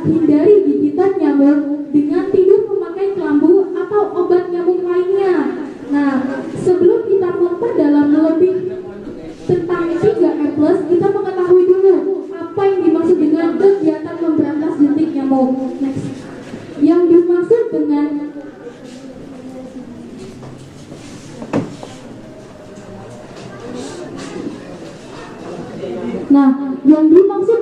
hindari gigitan nyamuk dengan tidur memakai kelambu atau obat nyamuk lainnya. Nah, sebelum kita memperdalam lebih tentang 3M+, kita mengetahui dulu apa yang dimaksud dengan kegiatan memberantas jentik nyamuk. Next. Yang dimaksud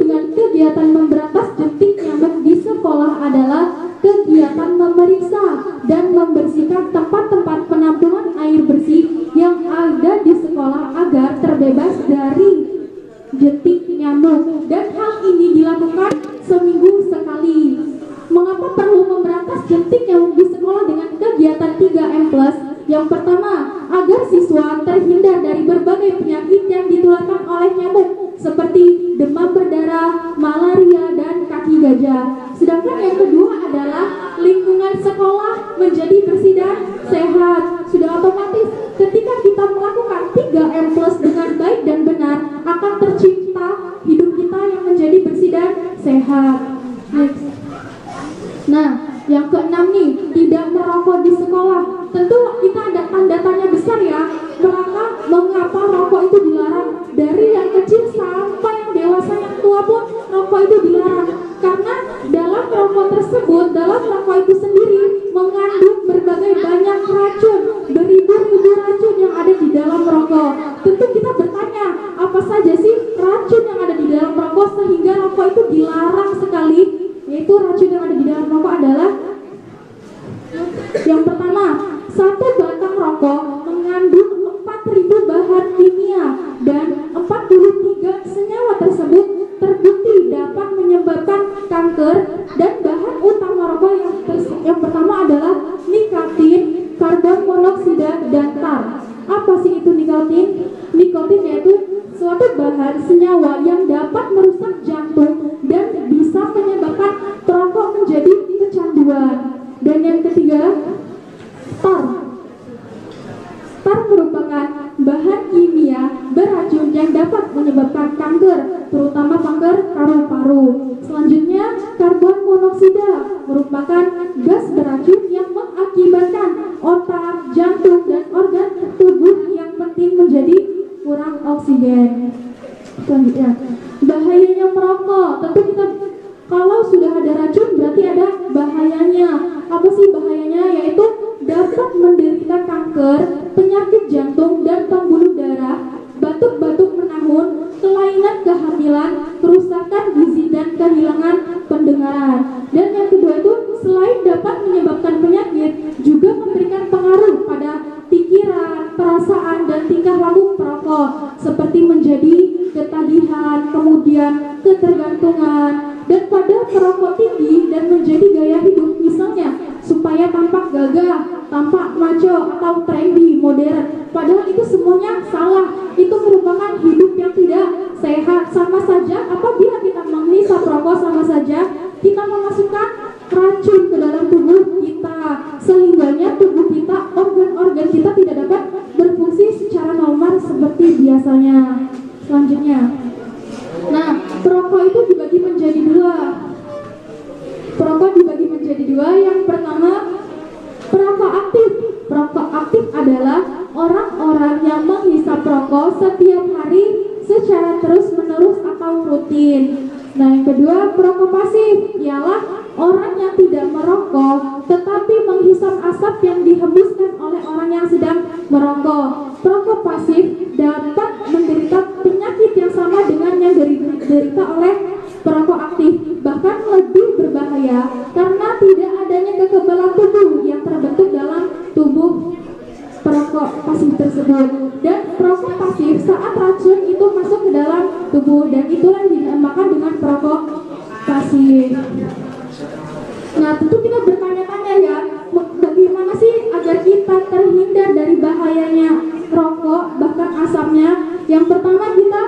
dengan kegiatan memberantas jentik nyamuk di sekolah adalah kegiatan memeriksa dan membersihkan tempat-tempat penampungan air bersih yang ada di sekolah agar terbebas dari jentik nyamuk, dan hal ini dilakukan seminggu sekali. Mengapa perlu memberantas jentik nyamuk di sekolah dengan kegiatan 3M+? Yang pertama, agar siswa terhindar dari berbagai penyakit yang ditularkan oleh nyamuk seperti demam berdarah, malaria, dan kaki gajah. Sedangkan yang kedua adalah lingkungan sekolah menjadi bersih dan sehat. Sudah otomatis ketika kita melakukan 3M+ dengan baik dan benar, akan tercipta hidup kita yang menjadi bersih dan sehat. Next. Nah, yang keenam nih, tidak merokok di sekolah. Tentu kita ada tanda tanya besar ya, mengapa rokok itu dilarang. Dari yang kecil sampai yang dewasa, yang tua pun rokok itu dilarang. Karena dalam rokok tersebut, dalam rokok itu sendiri mengandung berbagai banyak racun, beribu-ribu racun yang ada di dalam rokok. Tentu kita bertanya, apa saja sih racun yang ada di dalam rokok sehingga rokok itu dilarang sekali? Yaitu racun yang ada di dalam rokok adalah yang pertama, satu batang rokok mengandung 4.000 bahan kimia dan 43 senyawa tersebut terbukti dapat menyebabkan kanker. Dan bahan utama rokok yang pertama adalah nikotin, karbon monoksida, dan tar. Apa sih itu nikotin? Nikotin yaitu suatu bahan senyawa yang dapat merusak jantung dan bisa menyebabkan perokok menjadi kecanduan. Dan yang ketiga, tar. Tar merupakan bahan kimia beracun yang dapat menyebabkan kanker, terutama kanker paru-paru. Selanjutnya, karbon monoksida merupakan gas beracun yang mengakibatkan otak, jantung, dan organ tubuh yang penting menjadi kurang oksigen. Selanjutnya, bahayanya merokok. Tentu kita kalau sudah ada racun berarti ada bahayanya. Apa sih bahayanya? Yaitu dapat menderita kanker, penyakit jantung dan pembuluh darah, batuk-batuk menahun, kelainan kehamilan, kerusakan gizi, dan kehilangan pendengaran. Dan yang kedua itu, selain dapat menyebabkan penyakit, juga memberikan pengaruh pada pikiran, perasaan, dan tingkah laku perokok, seperti menjadi ketagihan, kemudian ketergantungan, dan pada perokok tinggi dan menjadi gaya hidup, misalnya supaya tampak gagah, tampak maco, atau trendy, modern. Padahal itu semuanya salah. Itu merupakan hidup yang tidak sehat. Sama saja apabila kita menghisap rokok, sama saja kita memasukkan racun ke dalam tubuh kita, sehingganya tubuh kita, organ-organ kita tidak dapat berfungsi secara normal seperti biasanya. Selanjutnya, nah, perokok itu dibagi menjadi dua. Perokok dibagi menjadi dua. Yang pertama, perokok aktif. Perokok aktif adalah orang-orang yang menghisap rokok setiap hari secara terus-menerus atau rutin. Nah, yang kedua, perokok pasif ialah orang yang tidak merokok tetapi menghisap asap yang dihembuskan oleh orang yang sedang merokok. Perokok pasif dapat menderita penyakit yang sama dengan yang diderita oleh perokok aktif, bahkan lebih berbahaya karena tidak adanya kekebalan tubuh yang terbentuk dalam tubuh perokok pasif tersebut. Dan perokok pasif saat racun itu masuk ke dalam tubuh, dan itulah yang dinamakan dengan perokok pasif. Nah, tentu kita bertanya-tanya ya, bagaimana sih agar kita terhindar dari bahayanya rokok, bahkan asapnya. Yang pertama, kita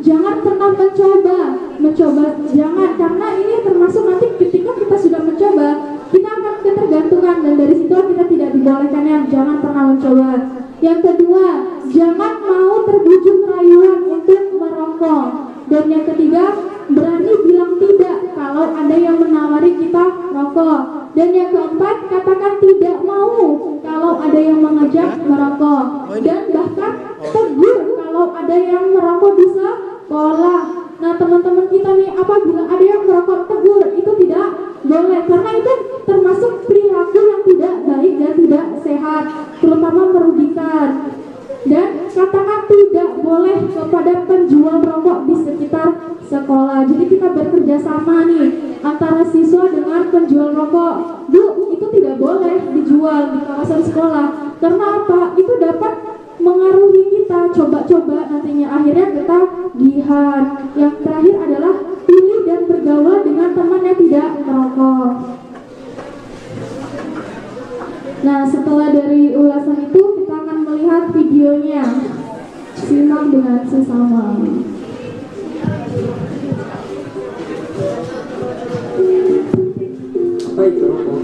jangan pernah mencoba jangan, karena ini termasuk nanti ketika kita sudah mencoba, kita akan ketergantungan, dan dari situ kita tidak dibolehkannya. Jangan pernah mencoba. Yang kedua, jangan mau terbujuk rayuan untuk merokok. Dan yang ketiga, berani bilang tidak kalau kalau ada yang menawari kita rokok. Dan yang keempat, katakan tidak mau kalau ada yang mengajak merokok. Dan bahkan tegur kalau ada yang merokok di sekolah. Nah teman-teman kita nih, apabila ada yang merokok, tegur, itu tidak boleh, karena itu termasuk perilaku yang tidak baik dan tidak sehat, terutama merugikan. Dan katakan tidak boleh kepada penjual rokok di sekitar sekolah. Jadi kita bekerja sama nih antara siswa dengan penjual rokok. Bu, itu tidak boleh dijual di kawasan sekolah. Karena apa? Itu dapat mengaruhi kita, coba-coba nantinya akhirnya ketagihan. Yang terakhir adalah pilih dan bergaul dengan teman yang tidak merokok. Nah, setelah dari ulasan itu kita akan melihat videonya. Simak dengan sesama. Apa itu rokok?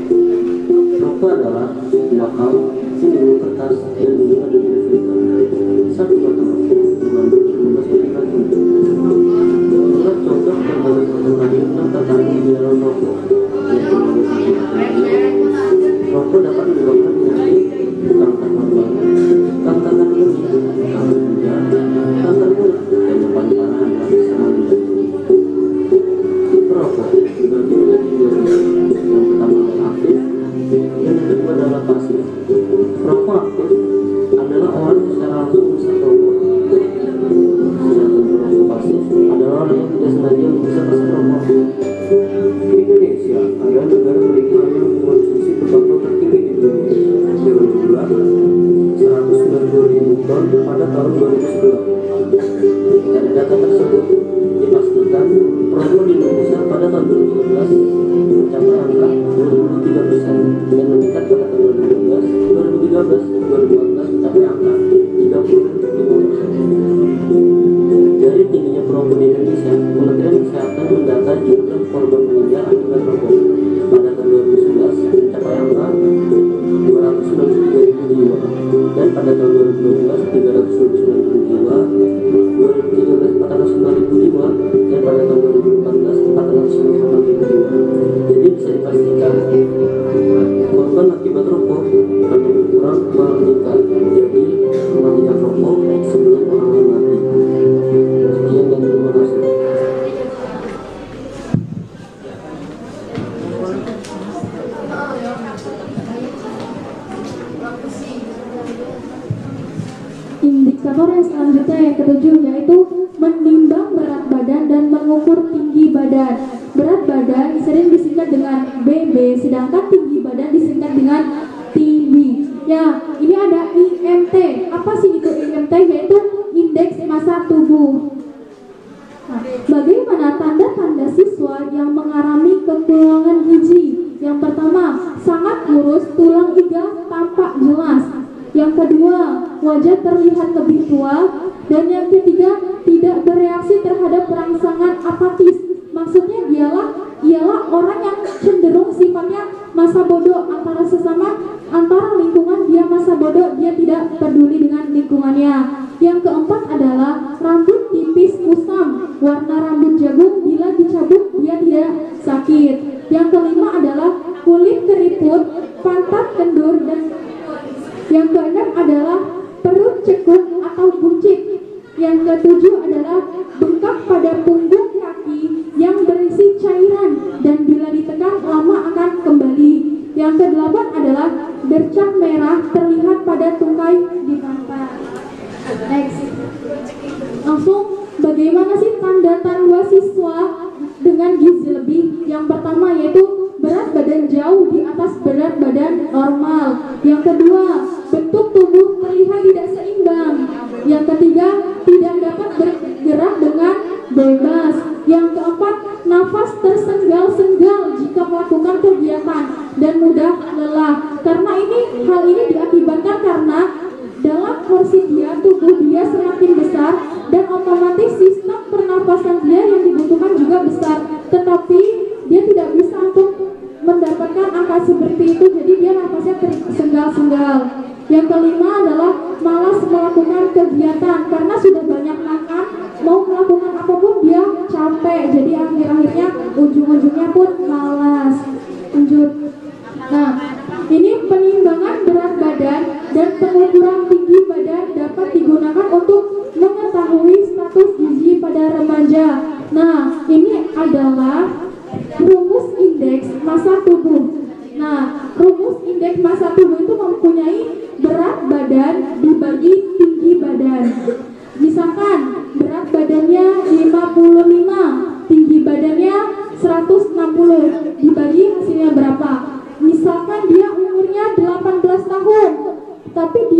Rokok adalah bakal sindung kertas dan ini ada di filter. Satu batang rokok mengandung 15 mg racun. Itulah contoh berbagai macam racun yang terkandung di dalam rokok. Rokok dapat menyebabkan penyakit kanker paru-paru, kanker kandung, kanker ginjal, kanker mulut, dan yang paling parah adalah serangan jantung. Perokok dibagi menjadi dua jenis. Yang pertama adalah aktif, dan yang kedua adalah pasif. Perokok aktif adalah orang yang secara langsung menghisap rokok. Sedangkan perokok pasif adalah orang yang tidak sengaja menghisap asap rokok. Indonesia adalah negara kelima yang mengkonsumsi tembakau tertinggi di dunia dengan jumlah 192.000 ton pada tahun 2010. Dari data tersebut dipastikan perokok di Indonesia pada tahun 2011 mencapai angka 23% dan meningkat pada tahun 2012, 2013, 2014 mencapai angka 35%. Dari tingginya perokok di Indonesia, Kementerian Kesehatan mendata jumlah korban meninggal akibat rokok pada tahun 2011 mencapai angka 293.000 jiwa, dan pada tahun 2012 329.000 jiwa, 2013 409.000 jiwa, dan pada tahun 2014 455.000 jiwa. Jadi bisa dipastikan korban akibat rokok akan berkurang malah meningkat. Jadi mematikan rokok sebelum orang mati. Sekian dan terima kasih. Indikator yang selanjutnya yang ketujuh yaitu menimbang berat badan dan mengukur tinggi badan. Berat badan sering disingkat dengan BB, sedangkan tinggi badan disingkat dengan TB. Ya, ini ada IMT. Apa sih itu IMT? Yaitu indeks massa tubuh. Nah, bagaimana tanda-tanda siswa yang mengalami kekurangan gizi? Yang pertama, sangat kurus, tulang iga tampak jelas. Yang kedua, wajah terlihat lebih tua. Dan yang ketiga, tidak bereaksi terhadap rangsangan apatis. Maksudnya ialah orang yang cenderung sifatnya masa bodoh antara sesama, antara lingkungan dia masa bodoh, dia tidak peduli dengan lingkungannya. Yang keempat adalah rambut tipis kusam, warna rambut jagung, bila dicabut dia tidak sakit. Yang kelima adalah kulit keriput, pantat kendur, dan yang keenam adalah perut cekung atau buncit. Yang ketujuh adalah bengkak pada punggung kaki yang berisi cairan dan bila ditekan lama akan kembali. Yang kedelapan adalah bercak merah terlihat pada tungkai di pantat. Next. Langsung, bagaimana sih tanda-tanda siswa dengan gizi lebih? Yang pertama yaitu berat badan jauh di atas berat badan normal. Yang kedua, bentuk tubuh terlihat tidak seimbang. Yang ketiga, tidak dapat bergerak dengan bebas. Yang keempat, nafas tersengal-sengal jika melakukan kegiatan dan mudah lelah. Karena hal ini diakibatkan karena dalam porsi dia, tubuh dia semakin besar dan otomatis sistem pernapasan dia yang dibutuhkan juga besar. Tetapi dia tidak bisa untuk mendapatkan angka seperti itu, jadi dia nafasnya tersengal-sengal. Yang kelima adalah malas melakukan kegiatan karena sudah banyak makan, mau melakukan apapun dia capek, jadi akhir-akhirnya ujung-ujungnya aja. Nah, ini adalah rumus indeks massa tubuh. Nah, rumus indeks massa tubuh itu mempunyai berat badan dibagi tinggi badan. Misalkan berat badannya 55, tinggi badannya 160, dibagi hasilnya berapa? Misalkan dia umurnya 18 tahun, tapi dia